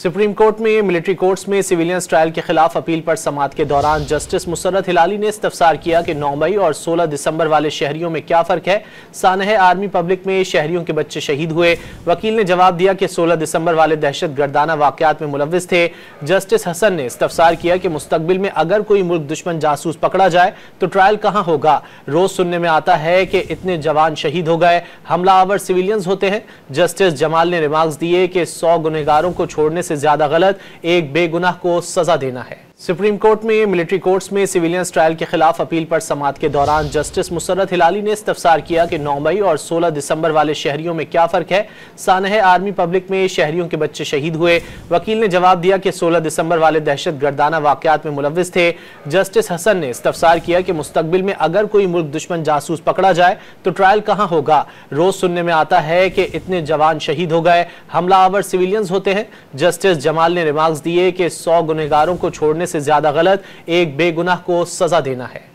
Supreme court में military courts में civilians trial के खिलाफ अपील पर समाअत के दौरान जस्टिस मुसर्रत हिलाली ने इस्तफसार किया कि 9 मई और 16 दिसंबर वाले शहरियों में क्या फर्क है। सानह आर्मी पब्लिक में शहरियों के बच्चे शहीद हुए। वकील ने जवाब दिया कि 16 दिसंबर वाले दहशत गर्दाना वाकयात में मुलव्विस थे। जस्टिस हसन ने इस्तफसार किया कि मुस्तकबिल में अगर कोई मुल्क दुश्मन जासूस पकड़ा जाए तो ट्रायल कहाँ होगा। रोज सुनने में आता है कि इतने जवान शहीद हो गए, हमलावर सिविलियंस होते हैं। जस्टिस जमाल ने रिमार्क्स दिए कि 100 गुनहगारों को छोड़ने से ज्यादा गलत एक बेगुनाह को सजा देना है। सुप्रीम कोर्ट में मिलिट्री कोर्ट्स में सिविलियंस ट्रायल के खिलाफ अपील पर समाअत के दौरान जस्टिस मुसर्रत हिलाली ने इस्तफसार किया कि 9 मई और 16 दिसंबर वाले शहरियों में क्या फर्क है। सानह आर्मी पब्लिक में शहरियों के बच्चे शहीद हुए। वकील ने जवाब दिया कि 16 दिसंबर वाले दहशत गर्दाना वाकयात में मुलव्विस थे। जस्टिस हसन ने इस्तफसार किया कि मुस्तकबिल में अगर कोई मुल्क दुश्मन जासूस पकड़ा जाए तो ट्रायल कहाँ होगा। रोज सुनने में आता है कि इतने जवान शहीद हो गए, हमलावर सिविलियंस होते हैं। जस्टिस जमाल ने रिमार्क्स दिए कि 100 गुनहगारों को छोड़ने से ज्यादा गलत एक बेगुनाह को सजा देना है।